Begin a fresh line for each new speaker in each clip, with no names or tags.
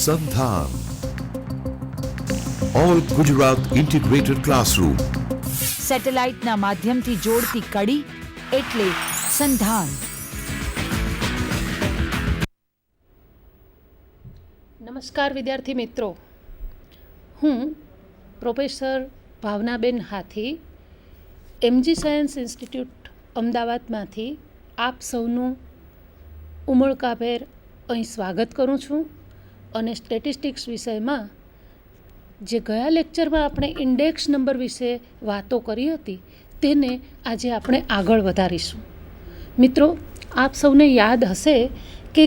સંધાન all Gujarat integrated classroom.
સેટેલાઇટના માધ્યમથી જોડતી કડી એટલે સંધાન.
નમસ્કાર વિદ્યાર્થી મિત્રો, હું પ્રોફેસર ભાવનાબેન હાથી એમજી સાયન્સ ઇન્સ્ટિટ્યૂટ અમદાવાદમાંથી આપ સૌનું ઉમળકાભેર અહીં સ્વાગત કરું છું. અને સ્ટેટિસ્ટિક્સ વિષયમાં જે ગયા લેક્ચરમાં આપણે ઇન્ડેક્સ નંબર વિશે વાતો કરી હતી તેને આજે આપણે આગળ વધારીશું. મિત્રો, આપ સૌને યાદ હશે કે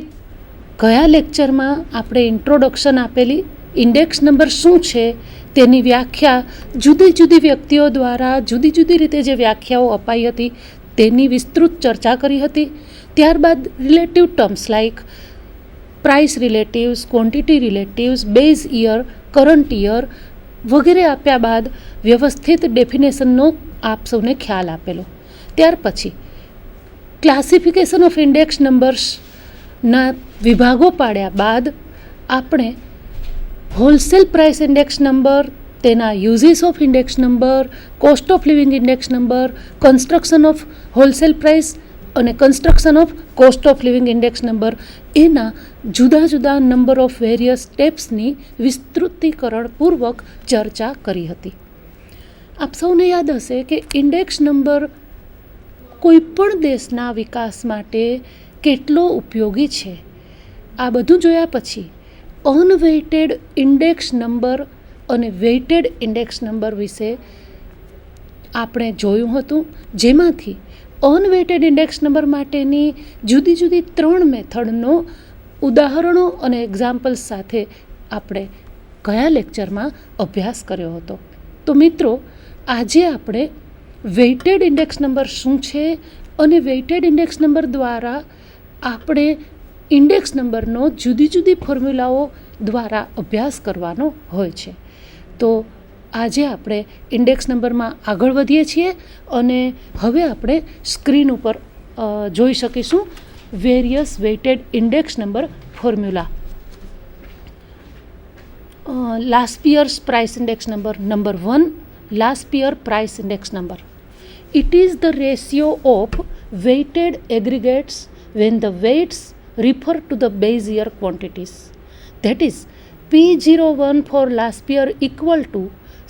ગયા લેક્ચરમાં આપણે ઇન્ટ્રોડક્શન આપેલી ઇન્ડેક્સ નંબર શું છે તેની વ્યાખ્યા જુદી જુદી વ્યક્તિઓ દ્વારા જુદી જુદી રીતે જે વ્યાખ્યાઓ અપાઈ હતી તેની વિસ્તૃત ચર્ચા કરી હતી. ત્યારબાદ relative terms like price relatives, quantity relatives, base year, current year વગેરે આપ્યા બાદ વ્યવસ્થિત ડેફિનેશનનો આપ સૌને ખ્યાલ આપેલો. ત્યાર પછી ક્લાસિફિકેશન ઓફ ઇન્ડેક્સ નંબર્સના વિભાગો પાડ્યા બાદ આપણે હોલસેલ પ્રાઇસ ઇન્ડેક્સ નંબર, તેના uses of index number, cost of living index number, construction of wholesale price અને construction of cost of living index number એના જુદા જુદા નંબર ઓફ વેરિયસ સ્ટેપ્સની વિસ્તૃતીકરણપૂર્વક ચર્ચા કરી હતી. આપ સૌને યાદ હશે કે ઇન્ડેક્સ નંબર કોઈપણ દેશના વિકાસ માટે કેટલો ઉપયોગી છે. આ બધું જોયા પછી અનવેઇટેડ ઇન્ડેક્સ નંબર અને વેઇટેડ ઇન્ડેક્સ નંબર વિશે આપણે જોયું હતું, જેમાંથી અનવેઇટેડ ઇન્ડેક્સ નંબર માટેની જુદી જુદી 3 મેથડનો ઉદાહરણો અને એક્ઝામ્પલ્સ સાથે આપણે ગયા લેક્ચરમાં અભ્યાસ કર્યો હતો. તો મિત્રો, આજે આપણે વેઇટેડ ઇન્ડેક્સ નંબર શું છે અને વેઇટેડ ઇન્ડેક્સ નંબર દ્વારા આપણે ઇન્ડેક્સ નંબરનો જુદી જુદી ફોર્મ્યુલાઓ દ્વારા અભ્યાસ કરવાનો હોય છે. તો આજે આપણે ઇન્ડેક્સ નંબરમાં આગળ વધીએ છીએ અને હવે આપણે સ્ક્રીન ઉપર જોઈ શકીશું various weighted index number formula. Last years price index number 1, last year price index number. It is the ratio of weighted aggregates when the weights refer to the base year quantities. That is, P01 for last year equal to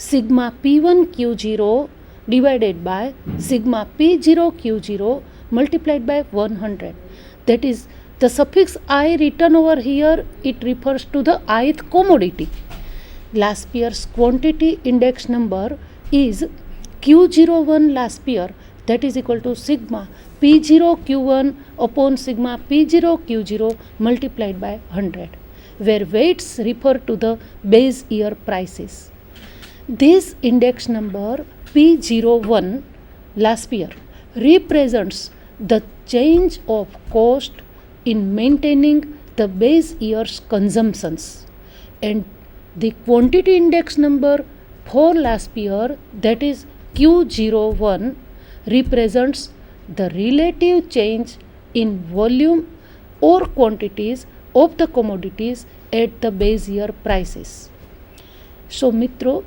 sigma P1 Q0 divided by sigma P0 Q0 multiplied by 100. That is, the suffix I written over here, it refers to the ith commodity. Last year's quantity index number is Q01 last year, that is equal to sigma P0 Q1 upon sigma P0 Q0 multiplied by 100, where weights refer to the base year prices. This index number P01 last year represents the change of cost in maintaining the base year's consumptions, and the quantity index number for last year, that is Q01, represents the relative change in volume or quantities of the commodities at the base year prices. So મિત્રો,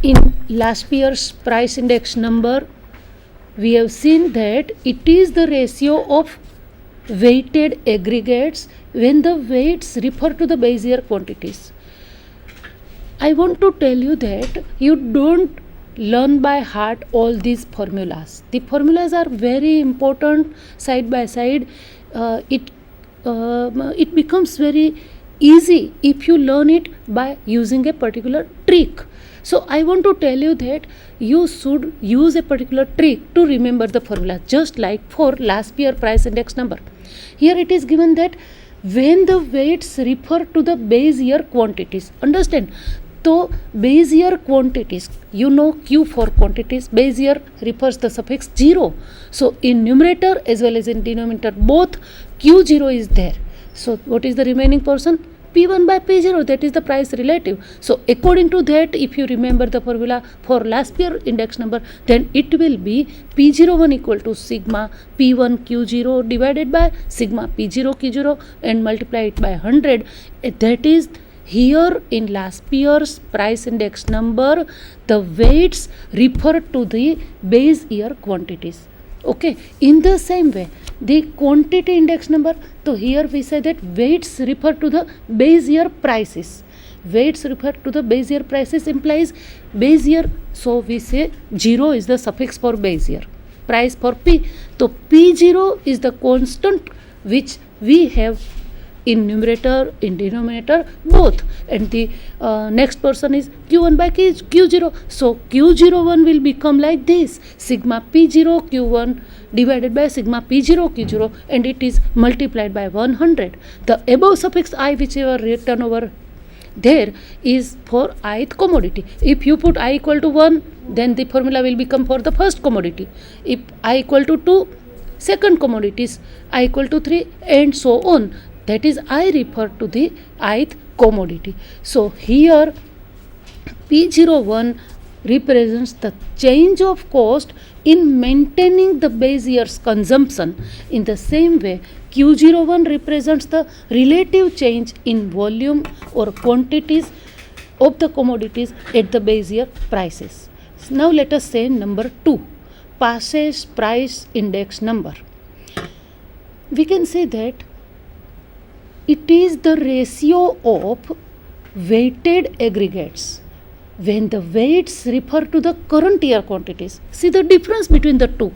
in last year's price index number we have seen that it is the ratio of weighted aggregates when the weights refer to the base year quantities. I want to tell you that you don't learn by heart all these formulas. The formulas are very important side by side. It becomes very easy if you learn it by using a particular trick. So I want to tell you that you should use a particular trick to remember the formula, just like for last year price index number. Here it is given that when the weights refer to the base year quantities. Understand? So base year quantities, you know Q for quantities, base year refers the suffix 0. So in numerator as well as in denominator both Q0 is there. So what is the remaining portion? P1 by P0, that is the price relative. So according to that, if you remember the formula for last year index number, then it will be P01 equal to sigma P1 Q0 divided by sigma P0 Q0 and multiply it by 100. That is, here in last year's price index number, the weights refer to the base year quantities. Okay, in the same way, the quantity index number, so here we say that weights refer to the base year prices. Weights refer to the base year prices implies base year, so we say 0 is the suffix for base year. Price for P, so P0 is the constant which we have in numerator, in denominator, both, and the next person is Q1 by Q0. So Q01 will become like this, sigma P0 Q1 divided by sigma P0 Q0, and it is multiplied by 100. The above suffix I which you are written over there is for ith commodity. If you put I equal to 1, then the formula will become for the first commodity. If I equal to 2, second commodities, I equal to 3, and so on. That is, I refer to the ith commodity. So here P01 represents the change of cost in maintaining the base year's consumption. In the same way, Q01 represents the relative change in volume or quantities of the commodities at the base year prices. Now let us say number 2, passage price index number. We can say that it is the ratio of weighted aggregates when the weights refer to the current year quantities. See the difference between the two.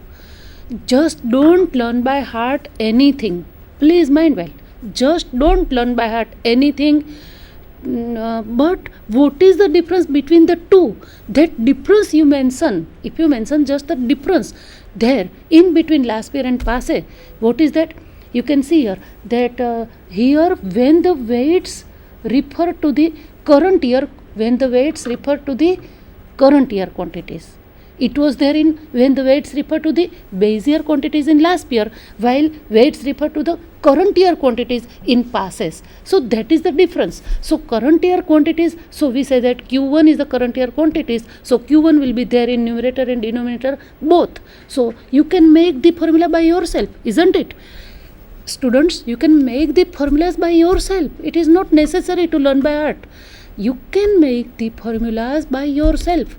Just don't learn by heart anything. Please mind well. Just don't learn by heart anything. But what is the difference between the two? That difference you mention. If you mention just the difference there in between last year and passé, what is that? You can see here that here when the weights refer to the current year, when the weights refer to the current year quantities, it was there in when the weights refer to the base year quantities in last year, while weights refer to the current year quantities in passes. So that is the difference. So current year quantities, so we say that Q1 is the current year quantities, so Q1 will be there in numerator and denominator both. So you can make the formula by yourself, isn't it? Students, you can make the formulas by yourself. It is not necessary to learn by heart. You can make the formulas by yourself.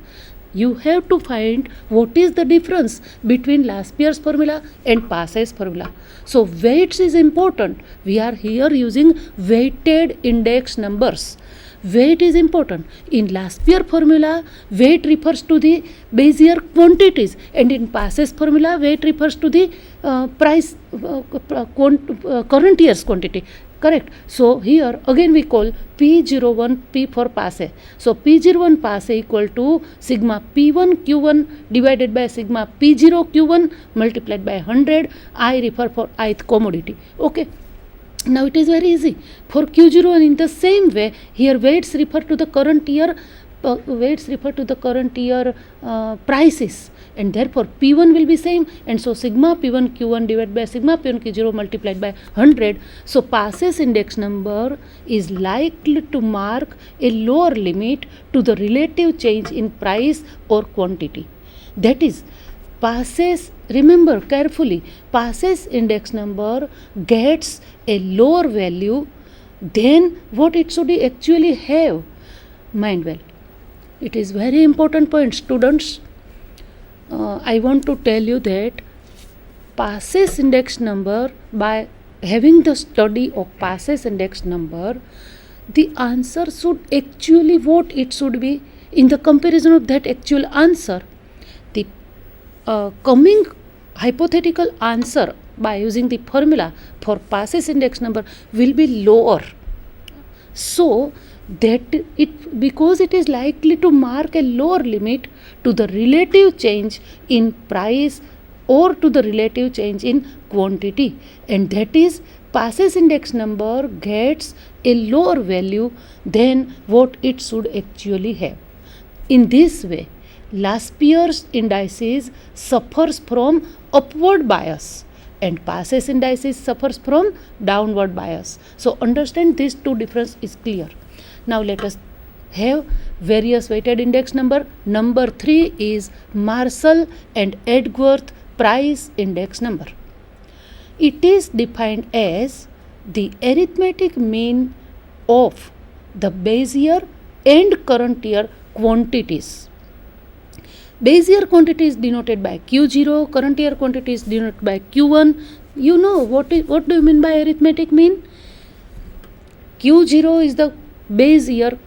You have to find what is the difference between last year's formula and past year's formula. So weights is important. We are here using weighted index numbers. Weight is important. In last year formula, weight refers to the base year quantities, and in past formula, weight refers to the current year's quantity. Correct. So here again we call P01 P for passe. So P01 passe equal to sigma P1 Q1 divided by sigma P0 Q1 multiplied by 100. I refer for ith commodity. Okay. Now it is very easy for Q0, and in the same way here weights refer to the current year prices, and therefore P1 will be same, and so sigma P1 Q1 divided by sigma P1 Q0 multiplied by 100. So passes index number is likely to mark a lower limit to the relative change in price or quantity. That is, passes, remember carefully, passes index number gets a lower value than what it should actually have. Mind well. It is very important point, students. I want to tell you that passes index number, by having the study of passes index number, the answer should actually what it should be. In the comparison of that actual answer, the coming hypothetical answer by using the formula for passes index number will be lower. So that it, because it is likely to mark a lower limit to the relative change in price or to the relative change in quantity, and that is passes index number gets a lower value than what it should actually have. In this way, last year's indices suffers from upward bias and passes indices suffers from downward bias. So understand these two difference is clear. Now let us have various weighted index number. Number 3 is Marshall and Edgeworth price index number. It is defined as the arithmetic mean of the base year and current year quantities. Base year quantity is denoted by Q0, current year quantity is denoted by Q1. You know what do you mean by arithmetic mean? Q0 is the base year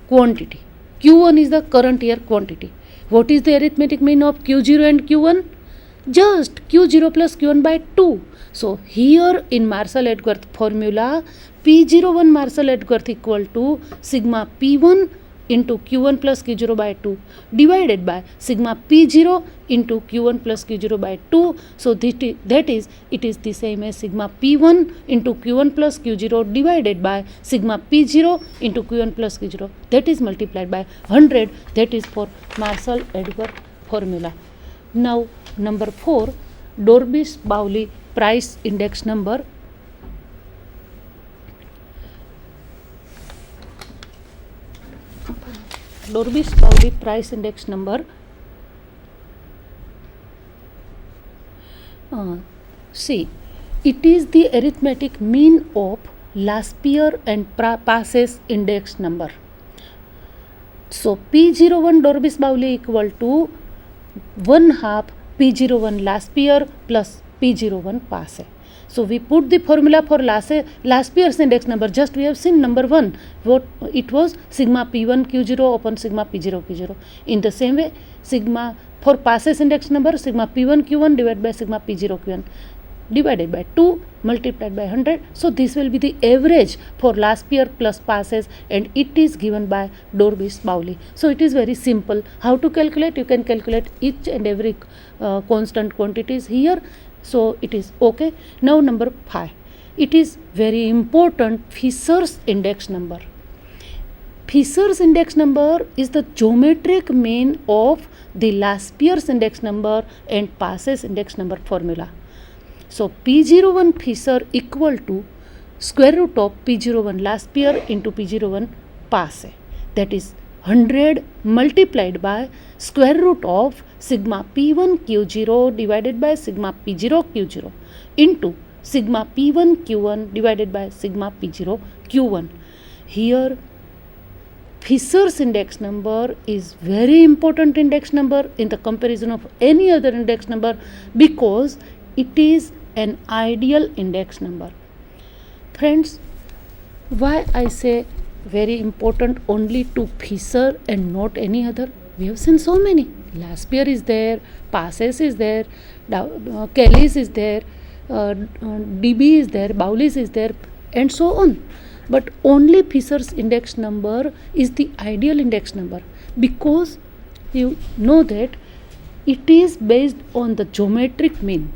quantity. Q1 is the current year quantity. What is the arithmetic mean of Q0 and Q1? Just Q0 plus Q1 by 2. So here in Marshall-Edgeworth formula, P01 Marshall-Edgeworth equal to sigma P1 into Q1 plus Q0 by 2 divided by sigma P0 into Q1 plus Q0 by 2. So that is it is the same as sigma P1 into Q1 plus Q0 divided by sigma P0 into Q1 plus Q0. That is multiplied by 100. That is for Marshall-Edgeworth formula. Now number 4, Dorbis-Bowley price index number. Dorbis-Bowley price index number. See, it is the arithmetic mean of last year and passes index number. So P01 Dorbis-Bowley equal to 1/2 P01 last year plus P01 passe. So we put the formula for last year's index number. Just we have seen number 1. What it was sigma P1 Q0 upon sigma P0 Q0. In the same way, sigma for passes index number, sigma P1 Q1 divided by sigma P0 Q1 divided by 2 multiplied by 100. So this will be the average for last year plus passes, and it is given by Dorbis-Bowley. So it is very simple. How to calculate? You can calculate each and every constant quantities here. So it is okay. Now number 5. It is very important, Fisher's index number. Fisher's index number is the geometric mean of the last year's index number and passes index number formula. So P01 Fisher equal to square root of P01 last year into P01 passe. That is 100 multiplied by square root of sigma P1 Q0 divided by sigma P0 Q0 into sigma P1 Q1 divided by sigma P0 Q1. Here Fisher's index number is very important index number in the comparison of any other index number because it is an ideal index number. Friends, why I say very important only to Fisher and not any other? We have seen so many. Last year is there, passes is there, Kelly's is there, DB is there, Bowley's is there, and so on. But only Fisher's index number is the ideal index number because you know that it is based on the geometric mean,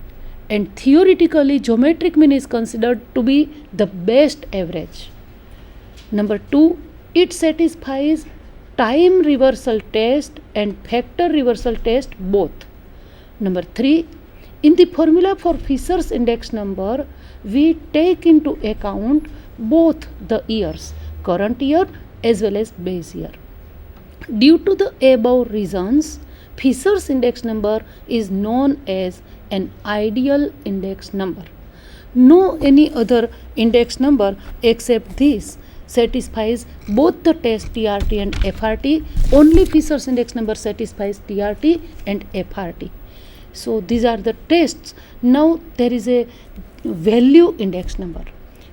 and theoretically geometric mean is considered to be the best average. Number 2, it satisfies time reversal test and factor reversal test both. Number 3, in the formula for Fisher's index number, we take into account both the years, current year as well as base year. Due to the above reasons, Fisher's index number is known as an ideal index number. No any other index number except this satisfies both the test TRT and FRT. Only Fisher's index number satisfies TRT and FRT. So these are the tests. Now there is a value index number.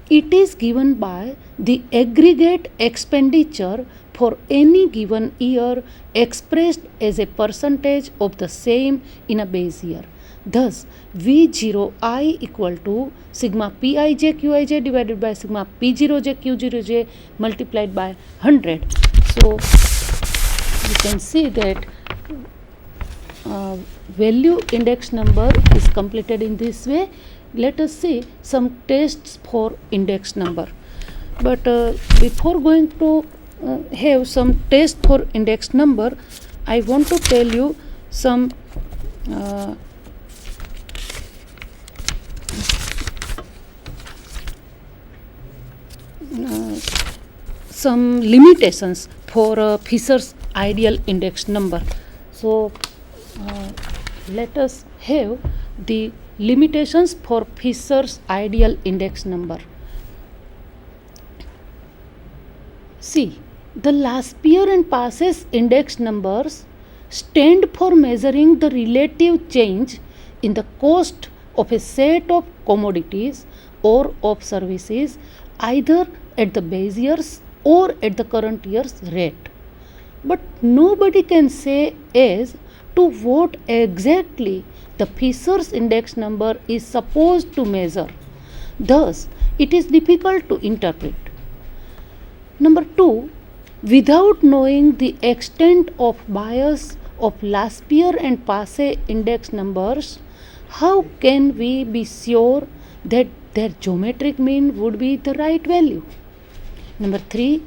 It is given by the aggregate expenditure for any given year expressed as a percentage of the same in a base year. Thus, V0I equal to sigma Pij Qij divided by sigma P0j Q0j multiplied by 100. So, you can see that value index number is completed in this way. Let us see some tests for index number. But before going to have some test for index number, I want to tell you some some limitations for Fisher's ideal index number. So let us have the limitations for Fisher's ideal index number. See, the Laspere and Passes index numbers stand for measuring the relative change in the cost of a set of commodities or of services either at the base year's or at the current year's rate. But nobody can say as to what exactly the Fisher's index number is supposed to measure. Thus, it is difficult to interpret. Number 2, without knowing the extent of bias of Laspere and Passe index numbers, how can we be sure that their geometric mean would be the right value? Number 3,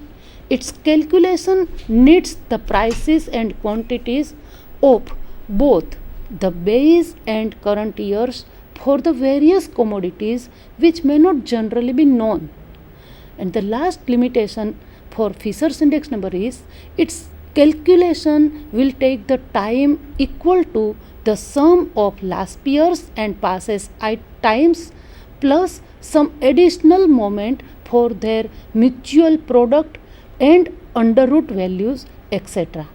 its calculation needs the prices and quantities of both the base and current years for the various commodities which may not generally be known. And the last limitation for Fisher's index number is its calculation will take the time equal to the sum of Laspere's and Passes times plus some additional moment for their mutual product and under root values, etc.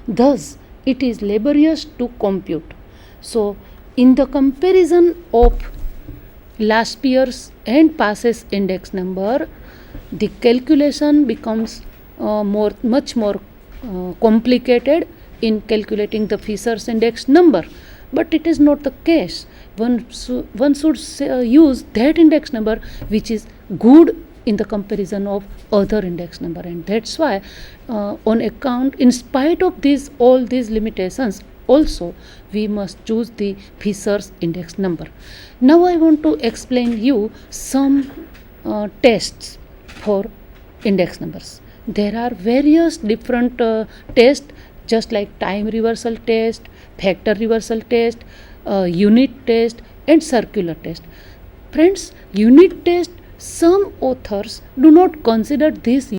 Thus, it is laborious to compute. So, in the comparison of Laspere's and Passes index number, the calculation becomes much more complicated in calculating the Fisher's index number. But it is not the case. One should use that index number which is good in the comparison of other index number, and that's why on account, in spite of all these limitations, also we must choose the Fisher's index number. Now I want to explain you some tests for index numbers. There are various different tests, just like time reversal test, factor reversal test, unit test and circular test. Friends, unit test, some authors do not consider this